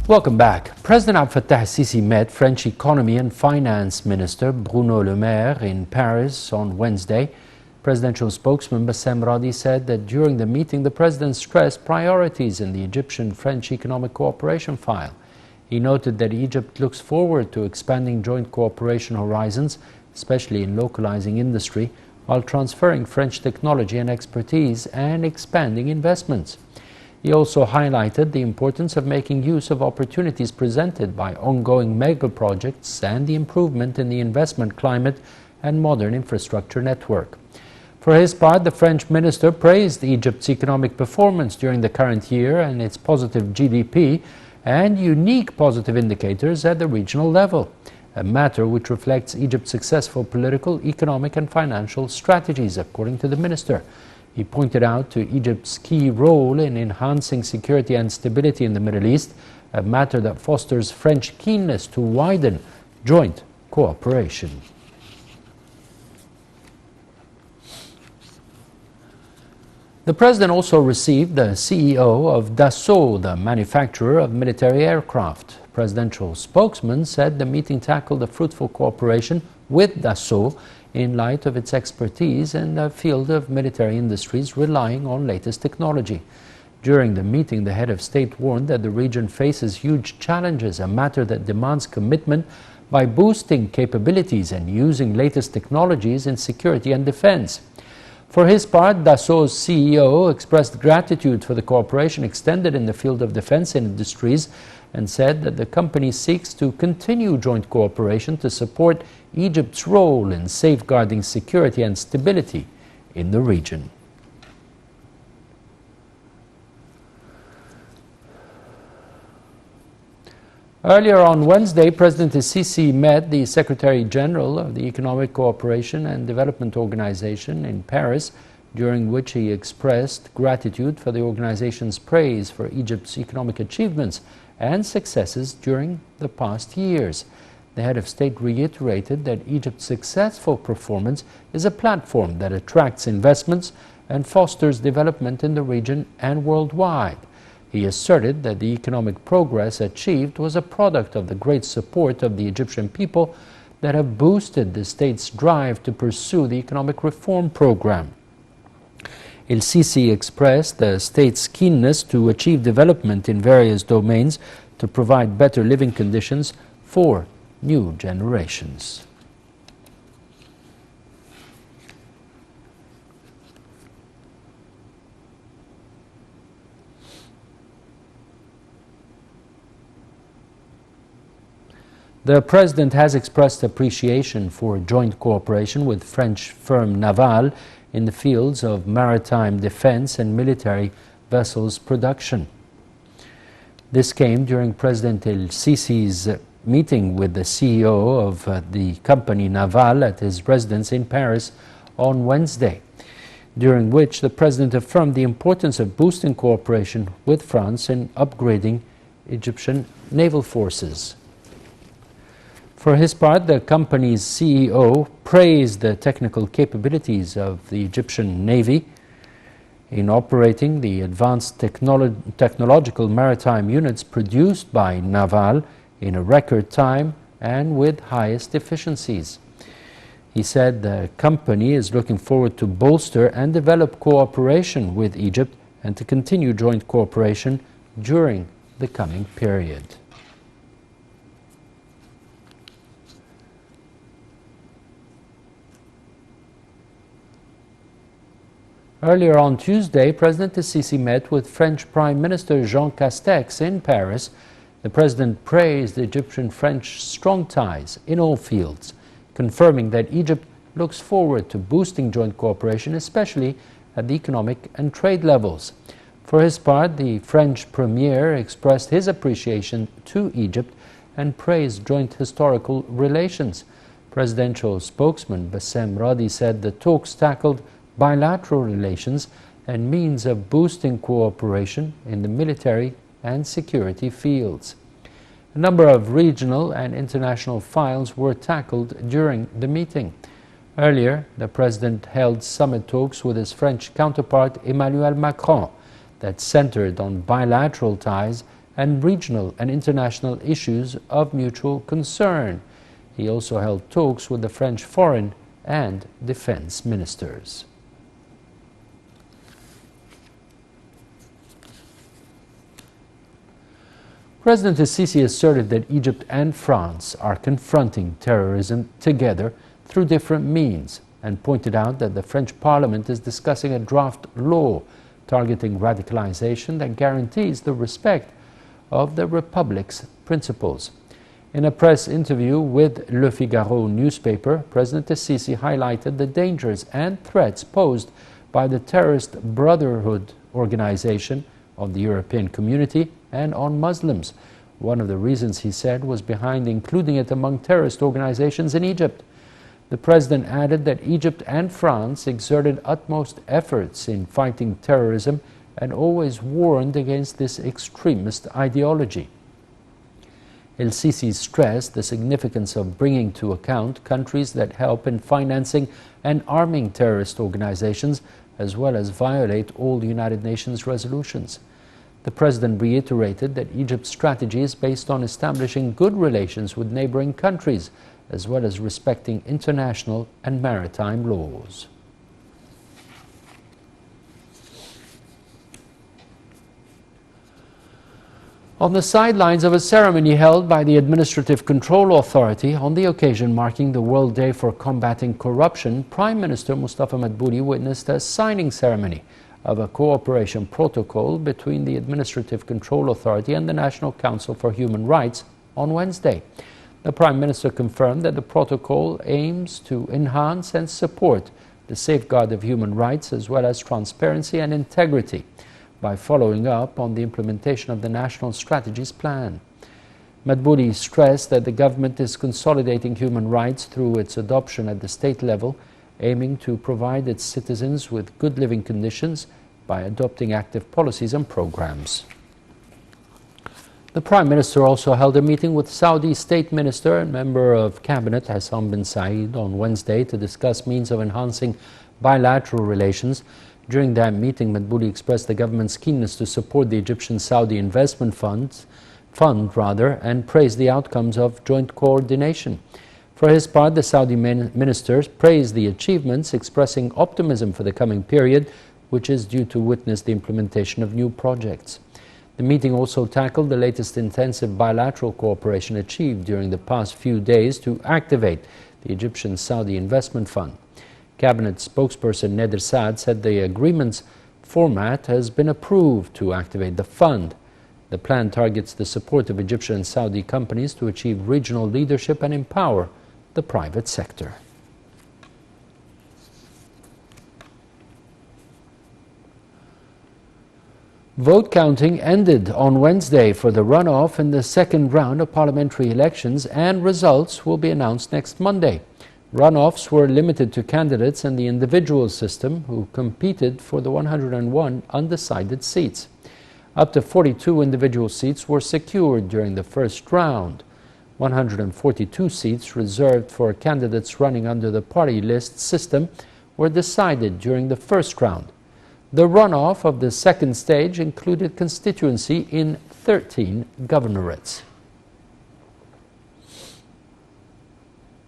Welcome back. President Abdel Fattah el-Sisi met French Economy and Finance Minister Bruno Le Maire in Paris on Wednesday. Presidential spokesman Bassem Radi said that during the meeting the president stressed priorities in the Egyptian-French economic cooperation file. He noted that Egypt looks forward to expanding joint cooperation horizons, especially in localizing industry, while transferring French technology and expertise and expanding investments. He also highlighted the importance of making use of opportunities presented by ongoing mega projects and the improvement in the investment climate and modern infrastructure network. For his part, the French minister praised Egypt's economic performance during the current year and its positive GDP and unique positive indicators at the regional level, a matter which reflects Egypt's successful political, economic and financial strategies, according to the minister. He pointed out to Egypt's key role in enhancing security and stability in the Middle East, a matter that fosters French keenness to widen joint cooperation. The president also received the CEO of Dassault, the manufacturer of military aircraft. Presidential spokesman said the meeting tackled a fruitful cooperation with Dassault in light of its expertise in the field of military industries relying on latest technology. During the meeting, the head of state warned that the region faces huge challenges, a matter that demands commitment by boosting capabilities and using latest technologies in security and defense. For his part, Dassault's CEO expressed gratitude for the cooperation extended in the field of defense industries and said that the company seeks to continue joint cooperation to support Egypt's role in safeguarding security and stability in the region. Earlier on Wednesday, President el-Sisi met the Secretary General of the Economic Cooperation and Development Organization in Paris, during which he expressed gratitude for the organization's praise for Egypt's economic achievements and successes during the past years. The head of state reiterated that Egypt's successful performance is a platform that attracts investments and fosters development in the region and worldwide. He asserted that the economic progress achieved was a product of the great support of the Egyptian people that have boosted the state's drive to pursue the economic reform program. El-Sisi expressed the state's keenness to achieve development in various domains to provide better living conditions for new generations. The president has expressed appreciation for joint cooperation with French firm Naval in the fields of maritime defense and military vessels production. This came during President el-Sisi's meeting with the CEO of the company Naval at his residence in Paris on Wednesday, during which the president affirmed the importance of boosting cooperation with France in upgrading Egyptian naval forces. For his part, the company's CEO praised the technical capabilities of the Egyptian Navy in operating the advanced technological maritime units produced by Naval in a record time and with highest efficiencies. He said the company is looking forward to bolster and develop cooperation with Egypt and to continue joint cooperation during the coming period. Earlier on Tuesday, President el-Sisi met with French Prime Minister Jean Castex in Paris. The president praised Egyptian-French strong ties in all fields, confirming that Egypt looks forward to boosting joint cooperation, especially at the economic and trade levels. For his part, the French premier expressed his appreciation to Egypt and praised joint historical relations. Presidential spokesman Bassem Radi said the talks tackled bilateral relations and means of boosting cooperation in the military and security fields. A number of regional and international files were tackled during the meeting. Earlier, the president held summit talks with his French counterpart Emmanuel Macron that centered on bilateral ties and regional and international issues of mutual concern. He also held talks with the French foreign and defense ministers. President Sisi asserted that Egypt and France are confronting terrorism together through different means, and pointed out that the French Parliament is discussing a draft law targeting radicalization that guarantees the respect of the Republic's principles. In a press interview with Le Figaro newspaper, President Sisi highlighted the dangers and threats posed by the terrorist Brotherhood organization on the European community and on Muslims. One of the reasons, he said, was behind including it among terrorist organizations in Egypt. The president added that Egypt and France exerted utmost efforts in fighting terrorism and always warned against this extremist ideology. El-Sisi stressed the significance of bringing to account countries that help in financing and arming terrorist organizations, as well as violate all United Nations resolutions. The president reiterated that Egypt's strategy is based on establishing good relations with neighboring countries, as well as respecting international and maritime laws. On the sidelines of a ceremony held by the Administrative Control Authority on the occasion marking the World Day for Combating Corruption, Prime Minister Mustafa Madbouli witnessed a signing ceremony of a cooperation protocol between the Administrative Control Authority and the National Council for Human Rights on Wednesday. The Prime Minister confirmed that the protocol aims to enhance and support the safeguard of human rights as well as transparency and integrity by following up on the implementation of the National Strategies Plan. Madbouli stressed that the government is consolidating human rights through its adoption at the state level, aiming to provide its citizens with good living conditions by adopting active policies and programs. The Prime Minister also held a meeting with Saudi State Minister and Member of Cabinet Hassan bin Saeed on Wednesday to discuss means of enhancing bilateral relations. During that meeting, Madbouli expressed the government's keenness to support the Egyptian-Saudi Investment Fund, and praised the outcomes of joint coordination. For his part, the Saudi minister praised the achievements, expressing optimism for the coming period, which is due to witness the implementation of new projects. The meeting also tackled the latest intensive bilateral cooperation achieved during the past few days to activate the Egyptian-Saudi Investment Fund. Cabinet spokesperson Nader Saad said the agreement's format has been approved to activate the fund. The plan targets the support of Egyptian and Saudi companies to achieve regional leadership and empower the private sector. Vote counting ended on Wednesday for the runoff in the second round of parliamentary elections, and results will be announced next Monday. Runoffs were limited to candidates in the individual system who competed for the 101 undecided seats. Up to 42 individual seats were secured during the first round. 142 seats reserved for candidates running under the party list system were decided during the first round. The runoff of the second stage included constituency in 13 governorates.